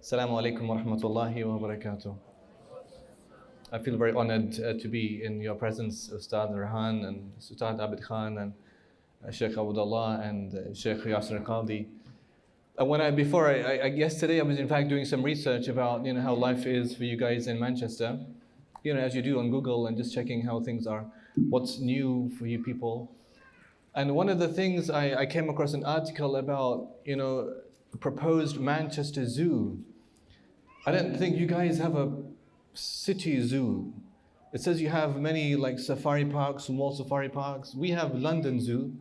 Assalamu alaikum wa rahmatullahi wa barakatuh. I feel very honored to be in your presence, Ustad Rehan and Ustad Abid Khan and Sheikh Abdullah and Sheikh Yasir Qadi. Yesterday I was in fact doing some research about how life is for you guys in Manchester, as you do on Google, and just checking how things are, what's new for you people. And one of the things I came across an article about, proposed Manchester Zoo. I don't think you guys have a city zoo. It says you have many like safari parks, small safari parks. We have London Zoo,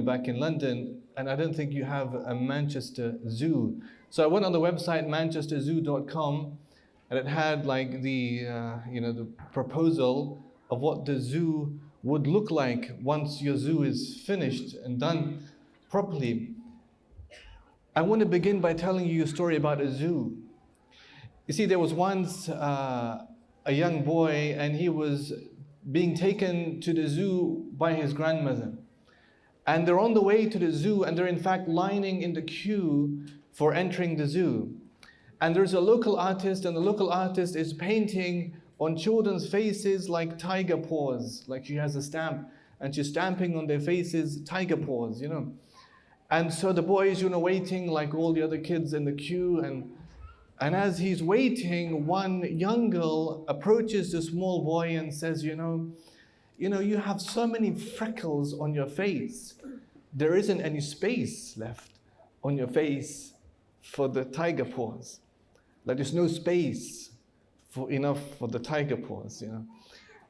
back in London, and I don't think you have a Manchester Zoo. So I went on the website manchesterzoo.com, and it had like the proposal of what the zoo would look like once your zoo is finished and done properly. I want to begin by telling you a story about a zoo. You see, there was once a young boy, and he was being taken to the zoo by his grandmother. And they're on the way to the zoo, and they're in fact lining in the queue for entering the zoo. And there's a local artist, and the local artist is painting on children's faces like tiger paws. Like she has a stamp, and she's stamping on their faces tiger paws, And so the boy is, waiting like all the other kids in the queue, and as he's waiting, one young girl approaches the small boy and says, you have so many freckles on your face. There isn't any space left on your face for the tiger paws. Like there's no space enough for the tiger paws,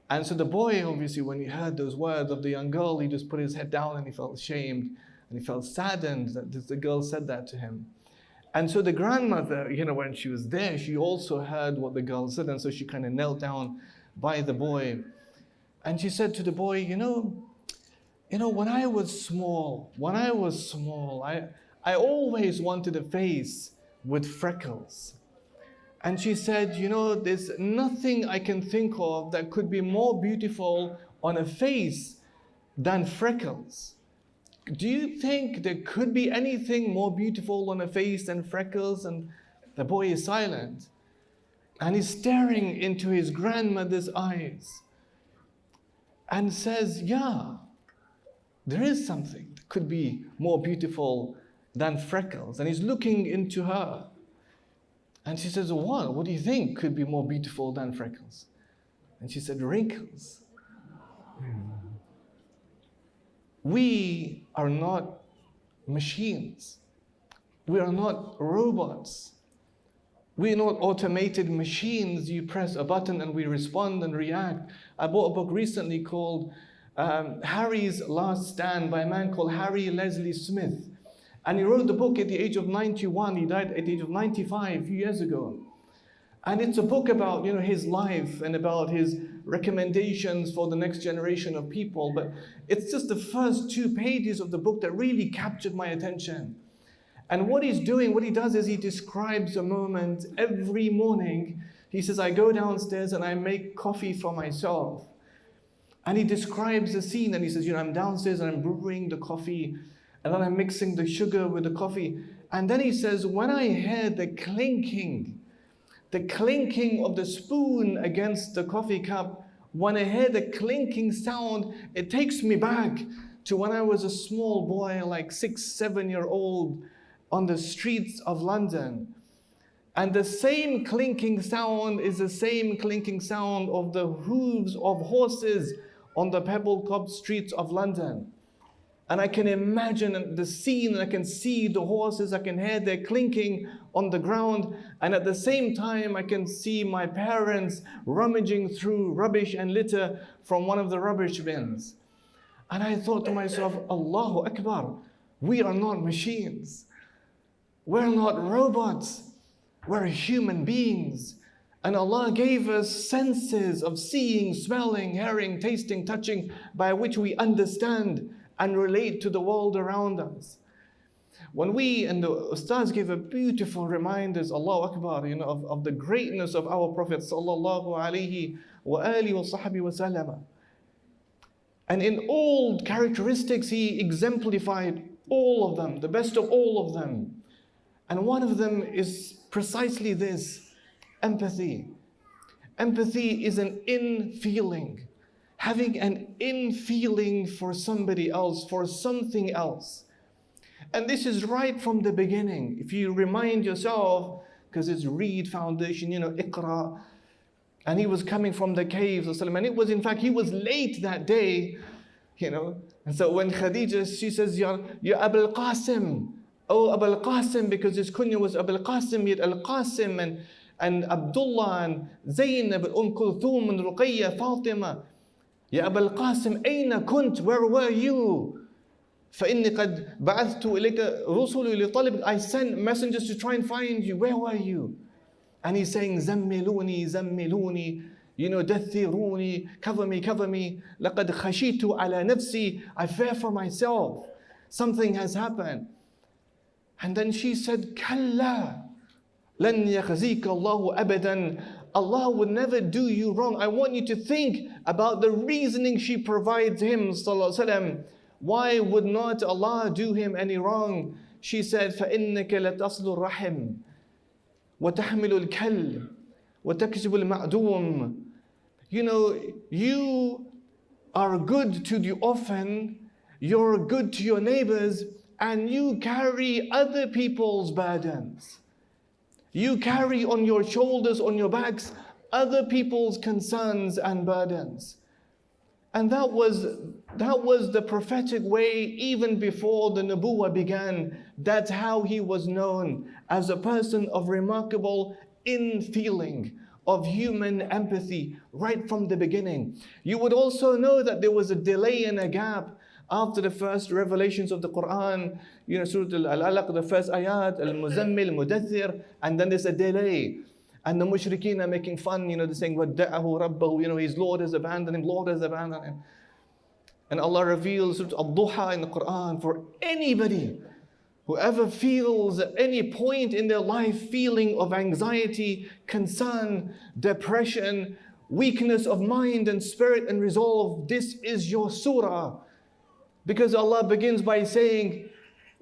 And so the boy, obviously, when he heard those words of the young girl, he just put his head down and he felt ashamed and he felt saddened that the girl said that to him. And so the grandmother, when she was there, she also heard what the girl said, and so she kind of knelt down by the boy. And she said to the boy, when I was small, I always wanted a face with freckles. And she said, there's nothing I can think of that could be more beautiful on a face than freckles. Do you think there could be anything more beautiful on a face than freckles? And the boy is silent. And he's staring into his grandmother's eyes and says, yeah, there is something that could be more beautiful than freckles. And he's looking into her. And she says, what do you think could be more beautiful than freckles? And she said, wrinkles. We are not machines. We are not robots. We are not automated machines. You press a button and we respond and react. I bought a book recently called Harry's Last Stand by a man called Harry Leslie Smith. And he wrote the book at the age of 91. He died at the age of 95 a few years ago. And it's a book about his life and about his recommendations for the next generation of people. But it's just the first 2 pages of the book that really captured my attention. And what he does is he describes a moment every morning. He says, I go downstairs and I make coffee for myself. And he describes the scene and he says, I'm downstairs and I'm brewing the coffee and then I'm mixing the sugar with the coffee. And then he says, when I hear the clinking of the spoon against the coffee cup, when I hear the clinking sound, it takes me back to when I was a small boy, like 6, 7-year-old, on the streets of London. And the same clinking sound is the same clinking sound of the hooves of horses on the pebble-topped streets of London. And I can imagine the scene, and I can see the horses, I can hear their clinking on the ground, and at the same time I can see my parents rummaging through rubbish and litter from one of the rubbish bins. And I thought to myself, Allahu Akbar, we are not machines. We're not robots. We're human beings. And Allah gave us senses of seeing, smelling, hearing, tasting, touching, by which we understand and relate to the world around us. When we, and the Ustaz gave a beautiful reminders, Allahu Akbar, of the greatness of our Prophet sallallahu alaihi wa alihi wa sahbihi wa sallam. And in all characteristics, he exemplified all of them, the best of all of them. And one of them is precisely this, empathy. Empathy is an in-feeling. Having an in-feeling for somebody else, for something else. And this is right from the beginning. If you remind yourself, because it's Reed Foundation, Iqra, and he was coming from the caves, and it was, in fact, he was late that day, And so when Khadija, she says, Ya Abul Qasim, oh Abul Qasim, because his kunya was Abul Qasim, yet Al Qasim, and Abdullah, and Zaynab, Kulthum, and Ruqayya, Fatima. Ya Abul Qasim, Aina kunt, where were you? فإني قد بعثت إليك رسلي لطلبك. I sent messengers to try and find you. Where were you? And he's saying, زملوني زملوني, دثروني, cover me, cover me. لقد خشيت على نفسي. I fear for myself. Something has happened. And then she said, كلا لن يخزيك الله أبدا. Allah would never do you wrong. I want you to think about the reasoning she provides him, sallallahu alaihi wasallam. Why would not Allah do him any wrong? She said, فَإِنَّكَ لَتَصْلُ الرَّحِمِ وَتَحْمِلُ الْكَلِّ وَتَكْسِبُ الْمَعْدُومِ. You are good to the orphan, you're good to your neighbors, and you carry other people's burdens. You carry on your shoulders, on your backs, other people's concerns and burdens. And that was the prophetic way even before the Nubuwwah began. That's how he was known, as a person of remarkable in-feeling, of human empathy, right from the beginning. You would also know that there was a delay and a gap after the first revelations of the Quran, Surah Al-Alaq, the first ayat, Al-Muzammil, Mudaththir, and then there's a delay. And the mushrikeen are making fun, they're saying, وَدَّعَهُ رَبَّهُ, his Lord has abandoned him, Lord has abandoned him. And Allah reveals Surah Al-Duha in the Quran for anybody, whoever feels at any point in their life feeling of anxiety, concern, depression, weakness of mind and spirit and resolve, this is your surah. Because Allah begins by saying,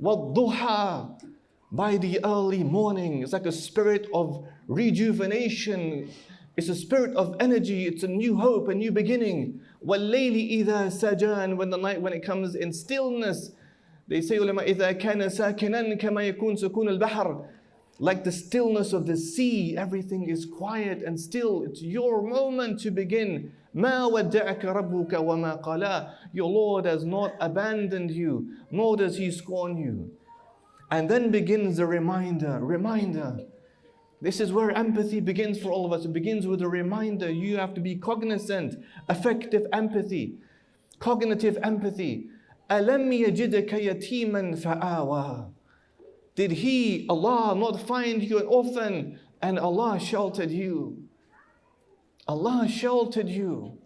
وَالضُّحَى, by the early morning. It's like a spirit of rejuvenation. It's a spirit of energy. It's a new hope, a new beginning. وَاللَّيْلِ إِذَا سَجَانَ, when the night, when it comes in stillness. They say, ulama, إِذَا كَانَ سَاكِنًا كَمَا يَكُونُ سُكُونَ الْبَحْرِ, like the stillness of the sea. Everything is quiet and still. It's your moment to begin. مَا وَدَّعَكَ رَبُّكَ وَمَا قَلَى. Your Lord has not abandoned you, nor does He scorn you. And then begins the reminder. This is where empathy begins for all of us. It begins with a reminder. You have to be cognizant, effective empathy, cognitive empathy. أَلَمْ يَجِدَكَ يَتِيمًا فَآوَى. Did He, Allah, not find you an orphan, and Allah sheltered you? Allah sheltered you.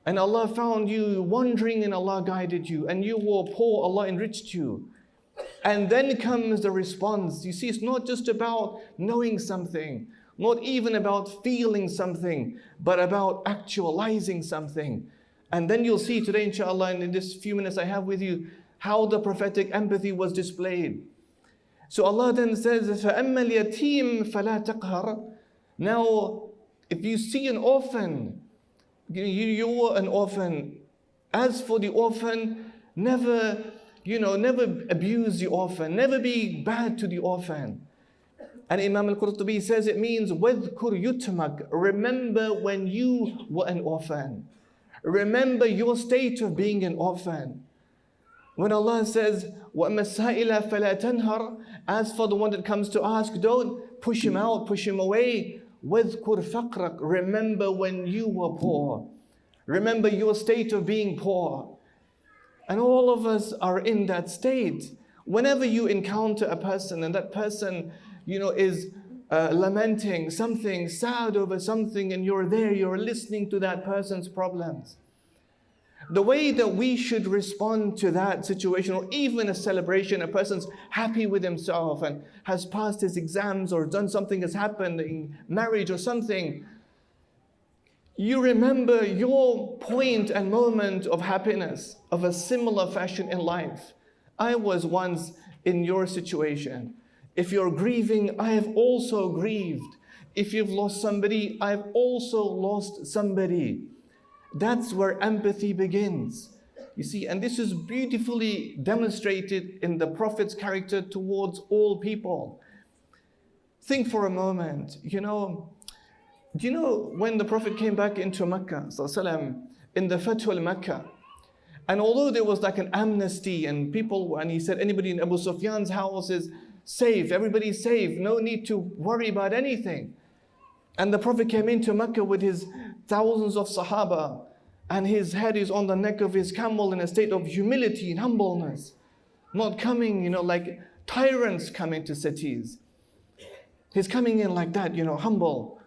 And Allah found you wandering, and Allah guided you. And you were poor, Allah enriched you. And then comes the response. You see, it's not just about knowing something, not even about feeling something, but about actualizing something. And then you'll see today, inshallah, and in this few minutes I have with you, how the prophetic empathy was displayed. So Allah then says, فَأَمَّا الْيَتِيمِ فَلَا تَقْهَرْ. Now, if you see an orphan, you're an orphan. As for the orphan, never abuse the orphan, never be bad to the orphan. And Imam al-Qurtubi says it means وَذْكُرْ يُتْمَكْ. Remember when you were an orphan. Remember your state of being an orphan. When Allah says وَأَمَّا السَّائِلَ فَلَا تَنْهَرْ. As for the one that comes to ask, don't push him out, push him away. وَذْكُرْ فَقْرَكْ. Remember when you were poor. Remember your state of being poor. And all of us are in that state. Whenever you encounter a person and that person, is lamenting something, sad over something, and you're there, you're listening to that person's problems. The way that we should respond to that situation, or even a celebration, a person's happy with himself and has passed his exams or done something has happened in marriage or something, you remember your point and moment of happiness of a similar fashion in life. I was once in your situation. If you're grieving, I have also grieved. If you've lost somebody, I've also lost somebody. That's where empathy begins. You see, and this is beautifully demonstrated in the Prophet's character towards all people. Think for a moment, do you know when the Prophet came back into Mecca, in the Fath al-Makkah, and although there was like an amnesty and he said anybody in Abu Sufyan's house is safe, everybody's safe, no need to worry about anything. And the Prophet came into Mecca with his thousands of Sahaba, and his head is on the neck of his camel in a state of humility and humbleness. Not coming, like tyrants come into cities. He's coming in like that, humble.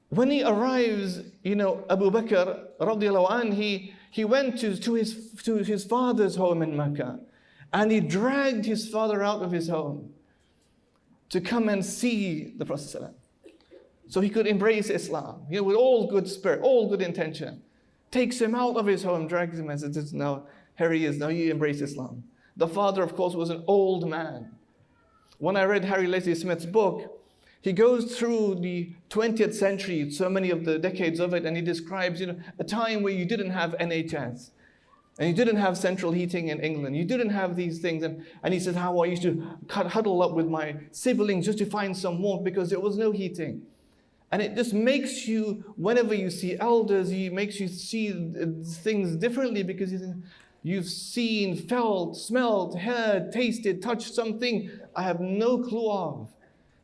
When he arrives, Abu Bakr, radiallahu anh, he went to his father's home in Mecca. And he dragged his father out of his home to come and see the Prophet ﷺ, so he could embrace Islam, with all good spirit, all good intention. Takes him out of his home, drags him and says, now, here he is, now you embrace Islam. The father, of course, was an old man. When I read Harry Leslie Smith's book, he goes through the 20th century, so many of the decades of it, and he describes, a time where you didn't have NHS. And you didn't have central heating in England. You didn't have these things. And he says how I used to huddle up with my siblings just to find some warmth because there was no heating. And it just makes you, whenever you see elders, it makes you see things differently because you've seen, felt, smelled, heard, tasted, touched something I have no clue of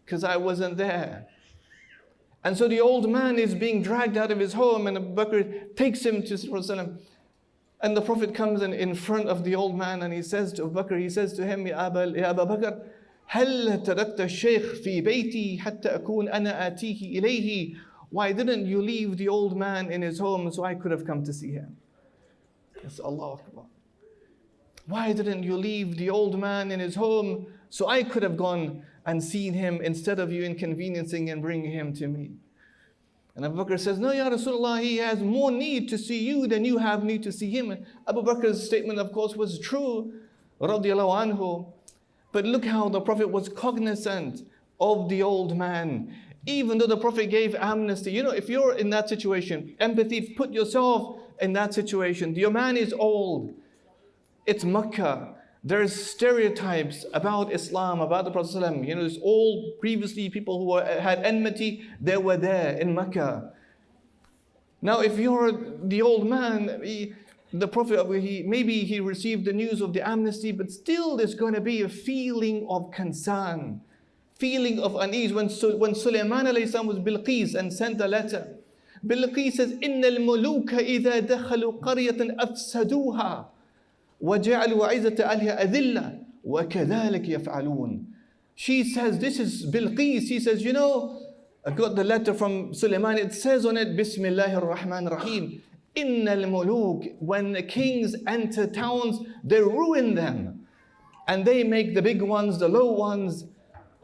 because I wasn't there. And so the old man is being dragged out of his home, and Abu Bakr takes him to Rasulullah. And the Prophet comes in front of the old man and he says to Abu Bakr, he says to him, Ya Abu Bakr, هل تركت الشيخ في بيتي حتى أكون أنا آتيه إليه? Why didn't you leave the old man in his home so I could have come to see him? Yes, Allah Akbar. Why didn't you leave the old man in his home so I could have gone and seen him instead of you inconveniencing and bringing him to me? And Abu Bakr says, no, Ya Rasulullah, he has more need to see you than you have need to see him. And Abu Bakr's statement, of course, was true, radiallahu anhu. But look how the Prophet was cognizant of the old man. Even though the Prophet gave amnesty. If you're in that situation, empathy, put yourself in that situation. Your man is old. It's Makkah. There's stereotypes about Islam, about the Prophet ﷺ. There's all previously people who had enmity, they were there in Mecca. Now, if you're the old man, the Prophet, maybe he received the news of the amnesty, but still there's going to be a feeling of concern, feeling of unease. When Sulaiman alayhi salam was Bilqis and sent a letter, Bilqis says, إِنَّ الْمُلُوكَ إِذَا دَخَلُوا قَرْيَةً أَفْسَدُوهَا وَجَعَلُوا عِزَّةَ أَهْلِهَا أَذِلَّةً وَكَذَلِكَ يَفْعَلُونَ. She says, this is Bilqis. She says, I got the letter from Sulaiman. It says on it, Bismillahir Rahmanir Rahim. Innal muluk. When the kings enter towns, they ruin them. And they make the big ones, the low ones.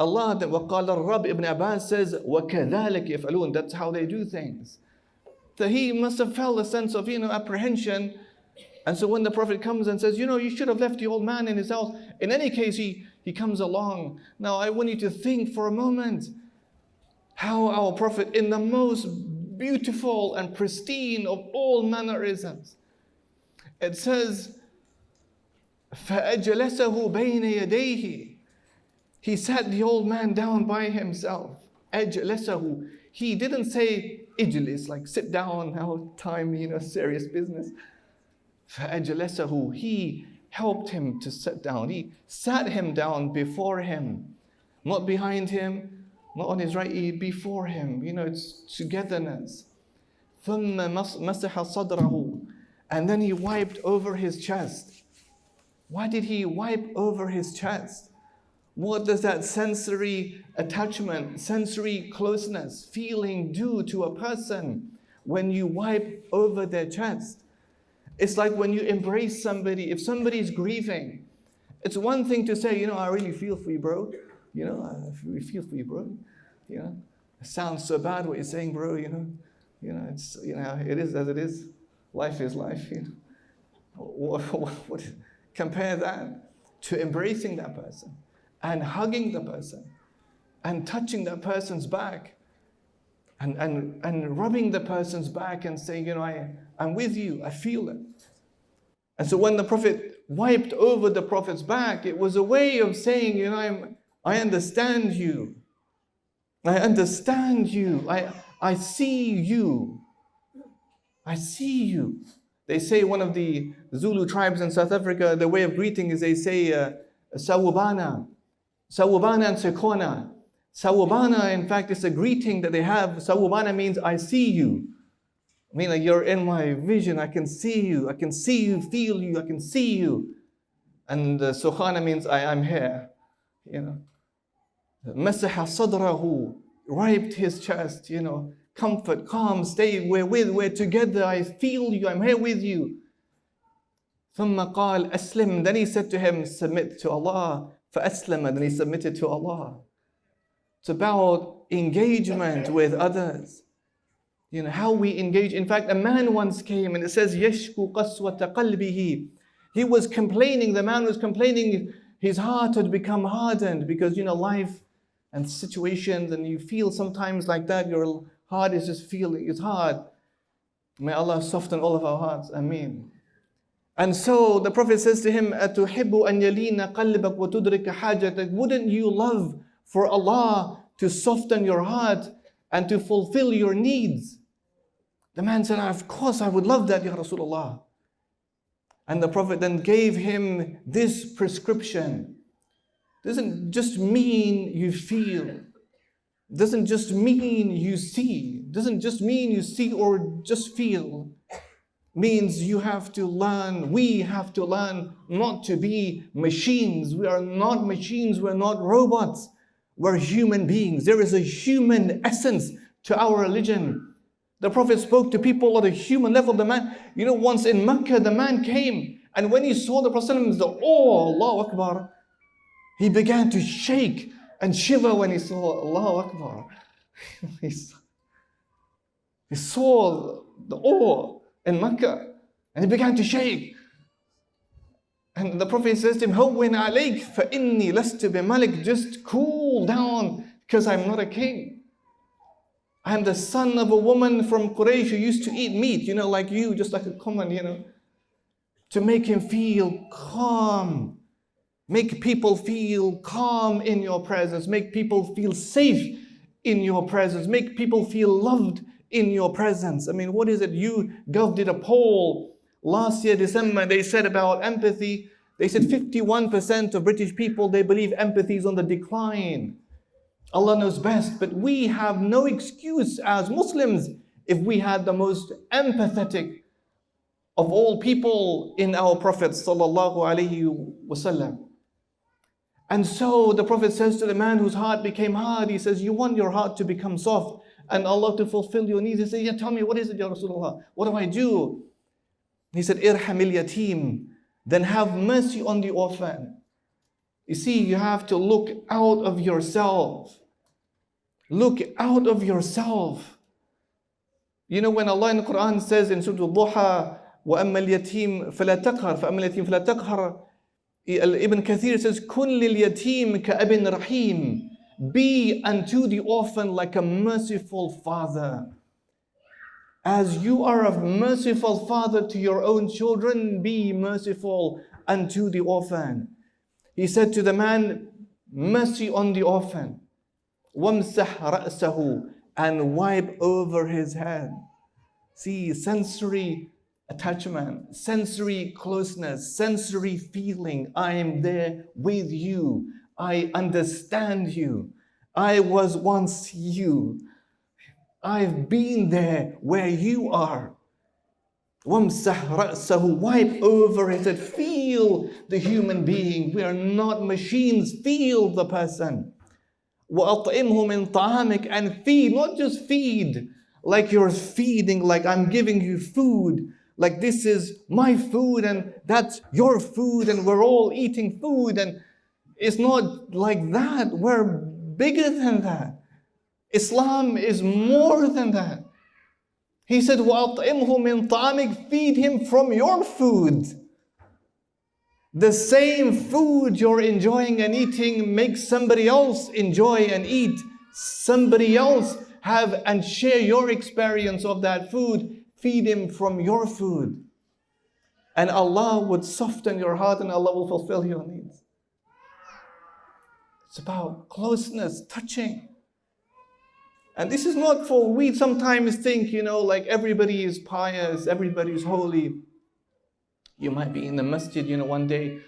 Allah, وَقَالَ الرَّبِّ Ibn Abbas says, وَكَذَلِكَ يَفْعَلُونَ. That's how they do things. So he must have felt a sense of, apprehension. And so when the Prophet comes and says, you should have left the old man in his house. In any case, he comes along. Now, I want you to think for a moment how our Prophet, in the most beautiful and pristine of all mannerisms, it says, فَأَجْلَسَهُ بَيْنَ يَدَيْهِ. He sat the old man down by himself. أَجْلَسَهُ. He didn't say ijlis, like sit down, now time, serious business. فَأَجْلَسَهُ. He helped him to sit down. He sat him down before him. Not behind him, not on his right, before him. It's togetherness. ثُمَّ مَسَحَ صَدْرَهُ. And then he wiped over his chest. Why did he wipe over his chest? What does that sensory attachment, sensory closeness, feeling do to a person when you wipe over their chest? It's like when you embrace somebody. If somebody's grieving, it's one thing to say, I really feel for you, bro. I really feel for you, bro. It sounds so bad what you're saying, bro. It's it is as it is. Life is life. What compare that to embracing that person and hugging the person and touching that person's back and rubbing the person's back and saying, I'm with you, I feel it. And so when the Prophet wiped over the Prophet's back, it was a way of saying, I understand you. I understand you. I see you. I see you. They say one of the Zulu tribes in South Africa, the way of greeting is they say, Sawubana. Sawubana and Sekona. Sawubana, in fact, is a greeting that they have. Sawubana means I see you. I mean, like, you're in my vision. I can see you. I can see you, feel you. I can see you. And Sokhana means I'm here. Masaha sadrahu, wiped his chest. Comfort, calm, stay. We're together. I feel you. I'm here with you. ثم قال أسلم. Then he said to him, submit to Allah. فأسلم. Then he submitted to Allah. It's about engagement with others. How we engage. In fact, a man once came and it says, يشكو قسوة قلبه. He was complaining, the man was complaining, his heart had become hardened because, life and situations, and you feel sometimes like that, your heart is just feeling, it's hard. May Allah soften all of our hearts. Ameen. And so the Prophet says to him, أَتُحِبُّ أَنْ يَلِينَ قَلْبَكْ وَتُدْرِكَ حَاجَتَكْ. Wouldn't you love for Allah to soften your heart and to fulfill your needs? The man said, of course I would love that, Ya Rasulullah. And the Prophet then gave him this prescription. Doesn't just mean you feel. Doesn't just mean you see. Doesn't just mean you see or just feel. Means you have to learn, we have to learn not to be machines. We are not machines, we're not robots. We're human beings. There is a human essence to our religion. The Prophet spoke to people at a human level. The man, once in Mecca, the man came, and when he saw the Prophet, the Allahu Akbar, he began to shake and shiver when he saw Allahu Akbar. He saw the awe in Mecca, and he began to shake. And the Prophet says to him, هَوِّنْ عَلَيْكَ فَإِنِّي لَسْتُ بِمَلِكٍ. Just cool down, because I'm not a king. I'm the son of a woman from Quraysh who used to eat meat, like you, just like a common, to make him feel calm. Make people feel calm in your presence. Make people feel safe in your presence. Make people feel loved in your presence. I mean, what is it? Gov did a poll last year, December, they said about empathy. They said 51% of British people, they believe empathy is on the decline. Allah knows best, but we have no excuse as Muslims if we had the most empathetic of all people in our Prophet sallallahu alaihi wasallam. And so the Prophet says to the man whose heart became hard, he says, you want your heart to become soft and Allah to fulfill your needs. He says, yeah, tell me, what is it, Ya Rasulullah? What do I do? He said, irhamil yatim. Then have mercy on the orphan. You see, you have to look out of yourself. Look out of yourself. When Allah in the Quran says in Surah Al-Duha, وَأَمَّا الْيَتِيمِ فَلَا تَقْهَرْ فَأَمَّا الْيَتِيمِ فَلَا تَقْهَرْ. Ibn Kathir says, كُنْ لِلْيَتِيمِ كَأَبٍ رَحِيمٍ. Be unto the orphan like a merciful father. As you are a merciful father to your own children, be merciful unto the orphan. He said to the man, mercy on the orphan. وَامْسَحْ رَأْسَهُ. And wipe over his head. See, sensory attachment, sensory closeness, sensory feeling. I am there with you. I understand you. I was once you. I've been there where you are. وَامْسَحْ رَأْسَهُ. Wipe over his head. Feel the human being. We are not machines. Feel the person. وَأَطْعِمْهُ مِنْ طَعَامِكَ. And feed, not just feed like you're feeding, like I'm giving you food, like this is my food and that's your food and we're all eating food. And it's not like that. We're bigger than that. Islam is more than that. He said, وَأَطْعِمْهُ مِنْ طَعَامِكَ. Feed him from your food. The same food you're enjoying and eating makes somebody else enjoy and eat. Somebody else have and share your experience of that food. Feed him from your food. And Allah would soften your heart and Allah will fulfill your needs. It's about closeness, touching. And this is not for, we sometimes think, like everybody is pious, everybody is holy. You might be in the masjid, one day,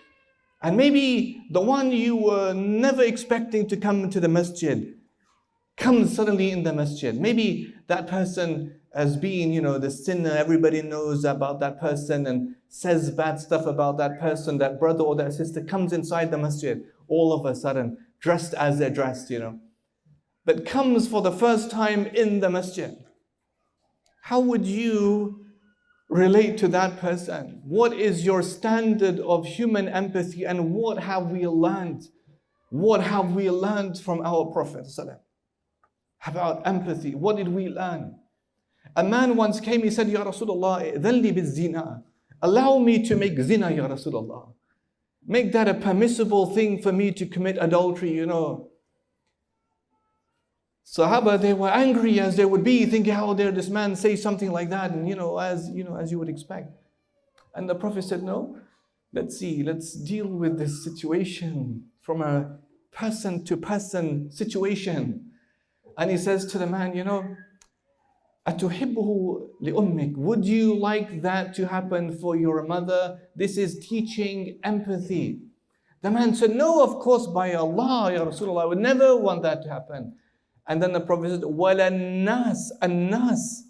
and maybe the one you were never expecting to come to the masjid comes suddenly in the masjid. Maybe that person has been, the sinner, everybody knows about that person and says bad stuff about that person, that brother or that sister comes inside the masjid, all of a sudden, dressed as they're dressed, but comes for the first time in the masjid. How would you relate to that person? What is your standard of human empathy and what have we learned? What have we learned from our Prophet ﷺ about empathy? What did we learn? A man once came, he said, Ya Rasulullah, idhalli bizina. Allow me to make zina, Ya Rasulullah. Make that a permissible thing for me to commit adultery, Sahaba, they were angry as they would be, thinking, how dare this man say something like that, and as you would expect. And the Prophet said, no, let's deal with this situation from a person to person situation. And he says to the man, أَتُحِبُّهُ لِأُمِّكَ. Would you like that to happen for your mother? This is teaching empathy. The man said, no, of course, by Allah, Ya Rasulullah, I would never want that to happen. And then the Prophet said, وَلَنَّاسِ النَّاسِ.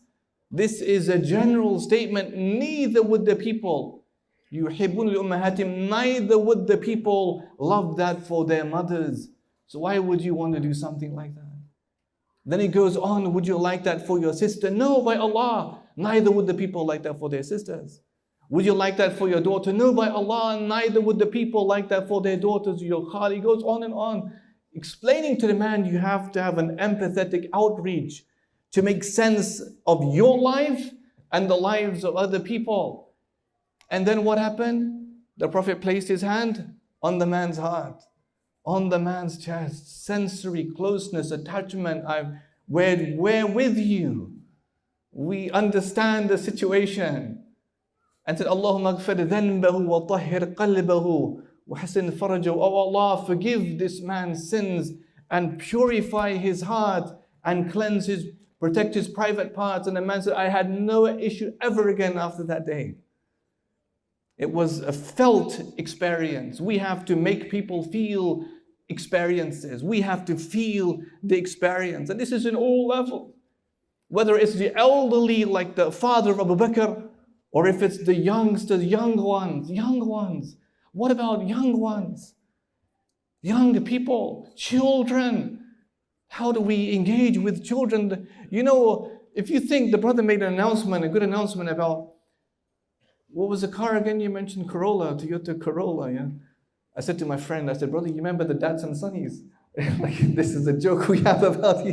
This is a general statement. Neither would the people, يُحِبُّونَ لِأُمَّهَاتِهِمْ, neither would the people love that for their mothers. So why would you want to do something like that? Then he goes on, would you like that for your sister? No, by Allah. Neither would the people like that for their sisters. Would you like that for your daughter? No, by Allah. Neither would the people like that for their daughters. Your khali. He goes on and on, explaining to the man, you have to have an empathetic outreach to make sense of your life and the lives of other people. And then what happened? The Prophet placed his hand on the man's heart, on the man's chest, sensory closeness, attachment. We're with you. We understand the situation. And said, Allahumma gfir dhanbahu wa tahhir qalbahu wa hasin farajahu. Oh Allah, forgive this man's sins and purify his heart and protect his private parts. And the man said, I had no issue ever again after that day. It was a felt experience. We have to make people feel experiences. We have to feel the experience. And this is in all levels. Whether it's the elderly, like the father of Abu Bakr, or if it's the youngsters, young ones. What about young ones? Young people, children. How do we engage with children? If you think, the brother made a good announcement about, what was the car again? You mentioned Corolla, Toyota Corolla, yeah? I said to my friend, brother, you remember the Datsun Sunnies? This is a joke we have about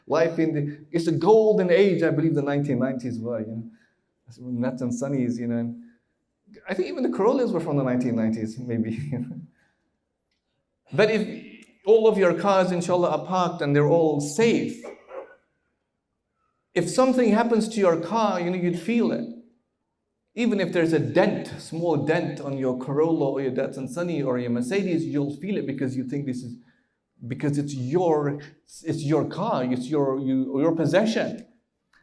life it's a golden age, I believe the 1990s were, Datsun Sunnies, I think even the Corollas were from the 1990s, maybe. But if all of your cars, inshallah, are parked and they're all safe, if something happens to your car, you'd feel it. Even if there's a small dent on your Corolla or your Datsun Sunny or your Mercedes, you'll feel it because you think because it's your car, it's your possession.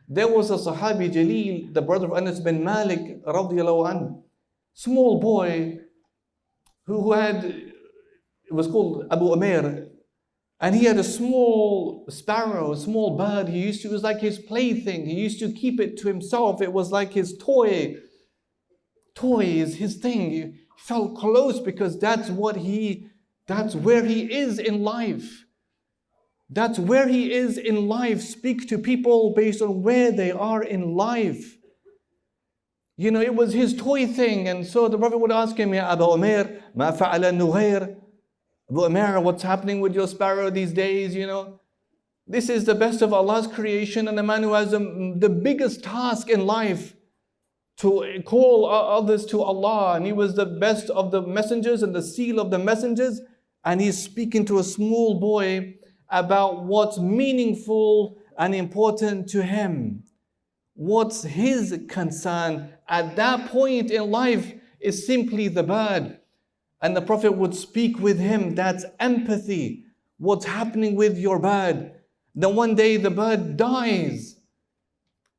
There was a Sahabi Jaleel, the brother of Anas bin Malik, radiallahu anhu, small boy who it was called Abu Umair, and he had a small sparrow, a small bird. It was like his plaything. He used to keep it to himself. It was like his toy. Toy is his thing. He felt close because that's where he is in life. That's where he is in life. Speak to people based on where they are in life. It was his toy thing. And so the Prophet would ask him, Ya Abu Umair, ma fa'ala nughayr? Abu Umair, what's happening with your sparrow these days? This is the best of Allah's creation, and a man who has the biggest task in life to call others to Allah, and he was the best of the messengers and the seal of the messengers, and he's speaking to a small boy about what's meaningful and important to him. What's his concern at that point in life is simply the bird. And the Prophet would speak with him, that's empathy. What's happening with your bird? Then one day the bird dies.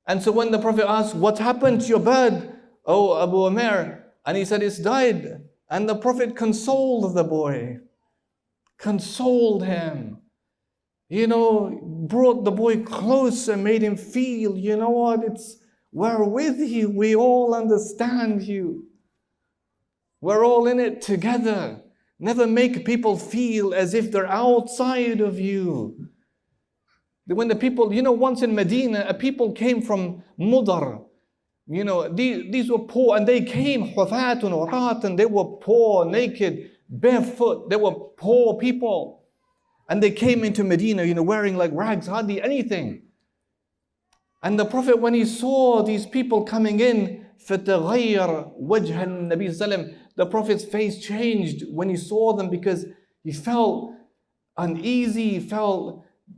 And so when the Prophet asked, what happened to your bird, oh Abu Umair? And he said, it's died. And the Prophet consoled the boy, consoled him. Brought the boy close and made him feel, you know what, we're with you, we all understand you. We're all in it together. Never make people feel as if they're outside of you. When the people, once in Medina, a people came from Mudar. These were poor, and they came, hufatun uratan, they were poor, naked, barefoot, they were poor people. And they came into Medina, wearing like rags, hardly anything. And the Prophet, when he saw these people coming in, فَتَغَيَّرْ وَجْهَ النَّبِي ﷺ, the Prophet's face changed when he saw them, because he felt uneasy,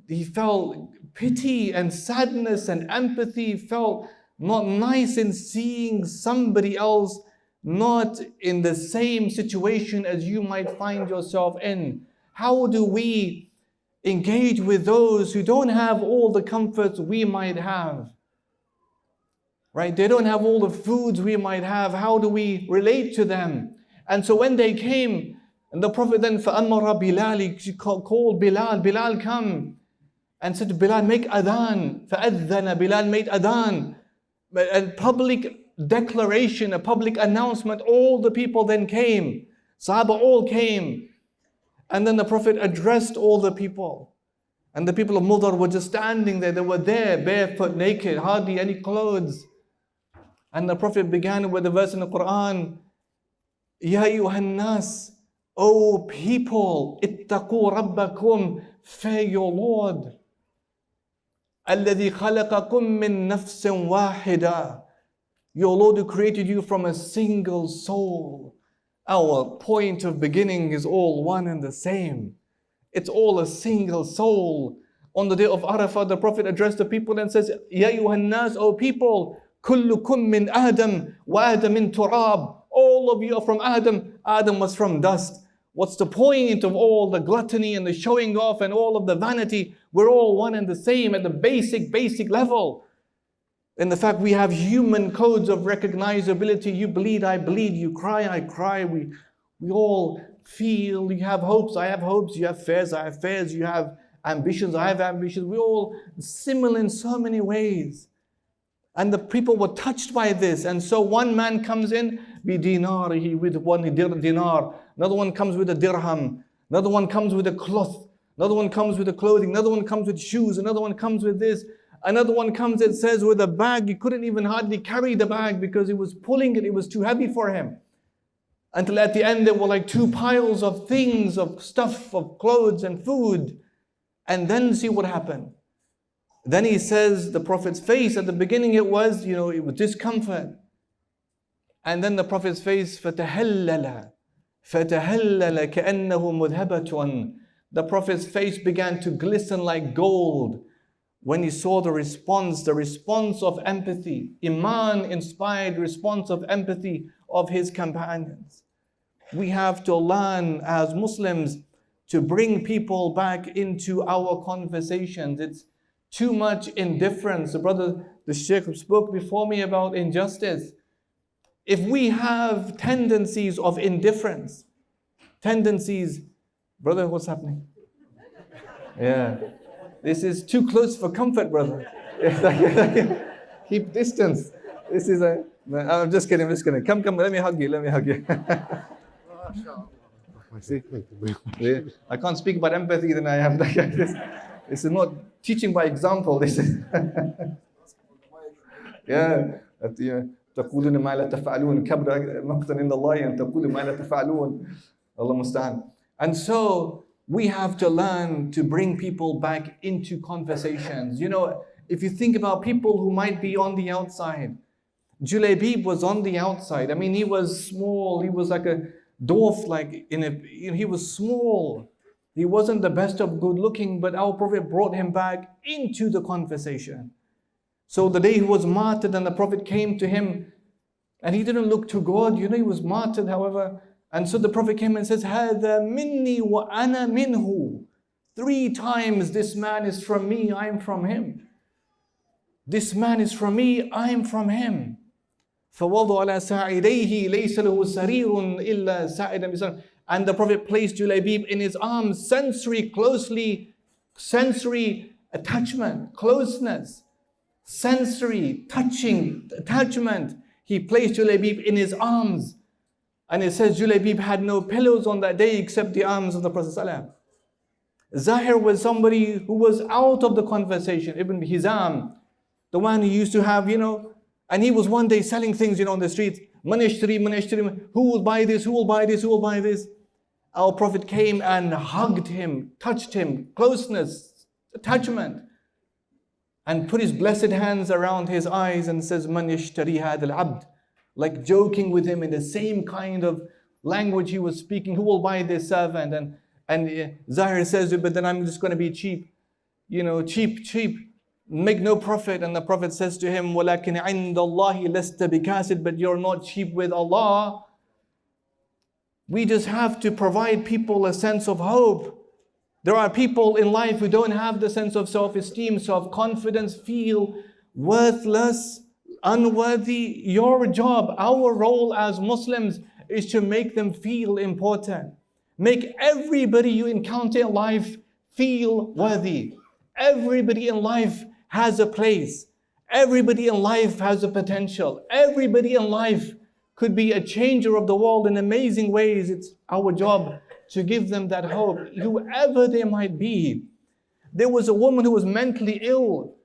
he felt pity and sadness and empathy, felt not nice in seeing somebody else not in the same situation as you might find yourself in. How do we engage with those who don't have all the comforts we might have? Right? They don't have all the foods we might have. How do we relate to them? And so when they came, and the Prophet then فَأَمَّرَ بِلَالِ, she called Bilal, Bilal come, and said to Bilal, make adhan. فَأَذَّنَ, Bilal made adhan. A public declaration, a public announcement. All the people then came. Sahaba all came. And then the Prophet addressed all the people. And the people of Mudar were just standing there. They were there, barefoot, naked, hardly any clothes. And the Prophet began with the verse in the Quran, Ya ayyuhan nas, O people, ittaqu rabbakum, fear your Lord. Alladhi khalaqakum min nafsin wahida. Your Lord who created you from a single soul. Our point of beginning is all one and the same. It's all a single soul. On the day of Arafah, the Prophet addressed the people and says, Ya ayyuhan nas, O people, kullukum min Adam wa Adam min turab. All of you are from Adam. Adam was from dust. What's the point of all the gluttony and the showing off and all of the vanity? We're all one and the same at the basic level. In the fact we have human codes of recognizability. You bleed, I bleed. You cry, I cry. We all feel. You have hopes, I have hopes. You have fears, I have fears. You have ambitions, I have ambitions. We're all similar in so many ways. And the people were touched by this. And so one man comes in, bidinarihi, with one dinar. Another one comes with a dirham. Another one comes with a cloth. Another one comes with a clothing. Another one comes with shoes. Another one comes with this. Another one comes, it says, with a bag. He couldn't even hardly carry the bag because he was pulling it. It was too heavy for him. Until at the end there were like two piles of things, of stuff, of clothes and food. And then see what happened. Then he says, the Prophet's face, at the beginning it was discomfort. And then the Prophet's face, فَتَهَلَّلَ كَأَنَّهُ مُذْهَبَةٌ. The Prophet's face began to glisten like gold when he saw the response of empathy, Iman-inspired response of empathy of his companions. We have to learn as Muslims to bring people back into our conversations. It's too much indifference. The Sheikh spoke before me about injustice. If we have tendencies of indifference, brother, what's happening? Yeah. This is too close for comfort, brother. Keep distance. I'm just kidding. Come, let me hug you. See? I can't speak about empathy, then I have this. This is not teaching by example. This is تقولون ما لا تفعلون كبر مقتا عند الله أن تقولوا ما لا تفعلون. Allah musta'an. And so we have to learn to bring people back into conversations. If you think about people who might be on the outside, Julaybib was on the outside. I mean, he was small. He was like a dwarf, he was small. He wasn't the best of good looking, but our Prophet brought him back into the conversation. So the day he was martyred and the Prophet came to him, and he didn't look too good, he was martyred, however. And so the Prophet came and says, هَذَا مِنِّي وَأَنَا مِنْهُ. 3 times, this man is from me, I am from him. This man is from me, I am from him. فَوَضُعَ عَلَى سَاعِدَيْهِ لَيْسَ لَهُ سَرِيرٌ إِلَّا سَاعِدًا بِسَرٍ. And the Prophet placed Julaybib in his arms, sensory attachment, closeness, sensory, touching, attachment. He placed Julaybib in his arms. And it says Julaybib had no pillows on that day except the arms of the Prophet ﷺ. Zahir was somebody who was out of the conversation. Ibn Hizam, the one who used to have, and he was one day selling things, on the streets. Man yashtari, who will buy this, who will buy this, who will buy this? Our Prophet came and hugged him, touched him, closeness, attachment, and put his blessed hands around his eyes and says, Man yashtari hadha al-abd, like joking with him in the same kind of language he was speaking. Who will buy this servant? And Zahir says, but then I'm just going to be cheap, cheap, make no profit. And the Prophet says to him, وَلَكِنْ عِنْدَ اللَّهِ لَسْتَ بِكَاسِدٍ, but you're not cheap with Allah. We just have to provide people a sense of hope. There are people in life who don't have the sense of self-esteem, self-confidence, feel worthless, unworthy. Your job, our role as Muslims is to make them feel important. Make everybody you encounter in life feel worthy. Everybody in life has a place. Everybody in life has a potential. Everybody in life could be a changer of the world in amazing ways. It's our job to give them that hope, whoever they might be. There was a woman who was mentally ill.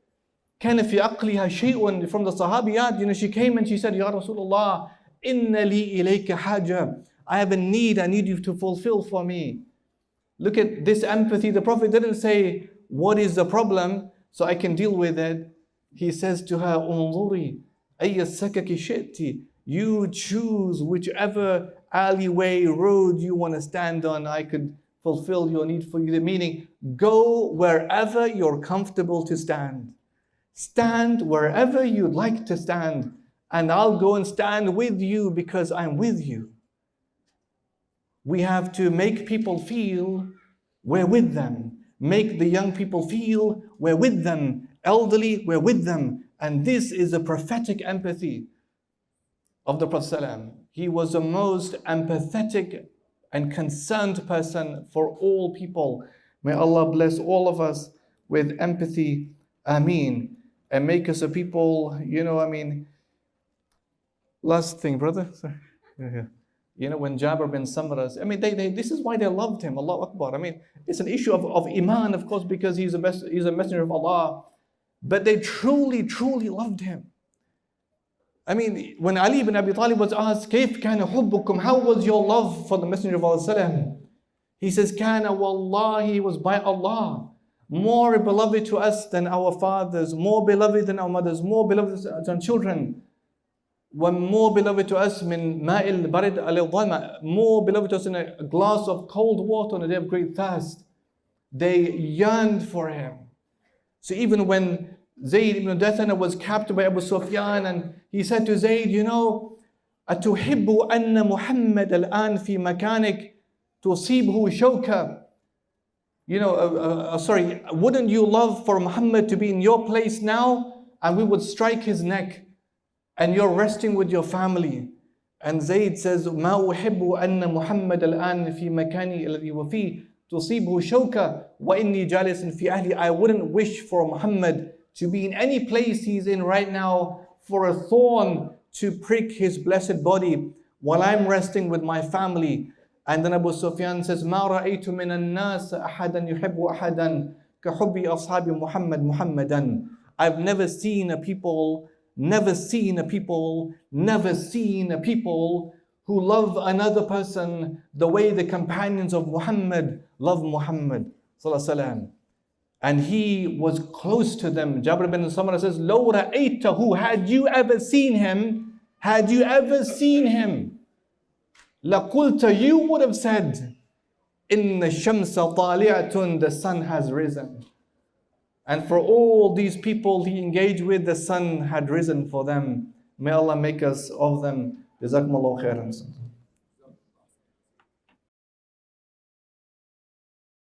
كان في عقلها شيء, from the Sahabiyat, she came and she said, Ya Rasulullah, inna li ilayka haja. I have a need, I need you to fulfill for me. Look at this empathy. The Prophet didn't say, what is the problem so I can deal with it. He says to her, انظري أي السكك شئتِ. You choose whichever alleyway, road you want to stand on. I could fulfill your need for you. The meaning, go wherever you're comfortable to stand. Stand wherever you'd like to stand. And I'll go and stand with you because I'm with you. We have to make people feel we're with them. Make the young people feel we're with them. Elderly, we're with them. And this is a prophetic empathy of the Prophet ﷺ. He was the most empathetic and concerned person for all people. May Allah bless all of us with empathy. Ameen. And make us a people, last thing, brother. Sorry. When Jabir bin Samra, this is why they loved him. Allahu Akbar. It's an issue of Iman, of course, because he's a messenger of Allah. But they truly, truly loved him. When Ali ibn Abi Talib was asked, كيف كان حبكم? How was your love for the Messenger of Allah? He says, كان والله, he was by Allah more beloved to us than our fathers, more beloved than our mothers, more beloved than children. More beloved to us min ma'il barid al-dhama, more beloved to us in a glass of cold water on a day of great thirst. They yearned for him. So even when Zayd ibn Dathana was captured by Abu Sufyan, and he said to Zayd, أَتُحِبُّ أَنَّ مُحَمَّدَ الْآنِ فِي مَكَانِكَ تُصِيبُهُ شَوْكَ. Wouldn't you love for Muhammad to be in your place now, and we would strike his neck, and you're resting with your family? And Zayd says, مَا أُحِبُّ أَنَّ مُحَمَّدَ الْآنِ فِي مَكَانِي الَّذِي وَفِي تُصِيبُهُ شَوْكَ وَإِنِّي جَالِسٌ فِي أَهْلِي. I wouldn't wish for Muhammad to be in any place he's in right now for a thorn to prick his blessed body while I'm resting with my family. And then Abu Sufyan says, مَا رَأَيْتُ مِنَ النَّاسِ أَحَدًا يُحِبُّ أَحَدًا كَحُبِّ أَصْحَابِ مُحَمَّدٍ مُحَمَّدًا. I've never seen a people who love another person the way the companions of Muhammad love Muhammad sallallahu alaihi wasallam. And he was close to them. Jabir bin Samra says, لَوْ رَأَيْتَهُ, had you ever seen him, had you ever seen him, لَقُلْتَ, you would have said, إِنَّ الشَّمْسَ طَالِعَةٌ, the sun has risen. And for all these people he engaged with, the sun had risen for them. May Allah make us of them. Jazakumullahu khairan.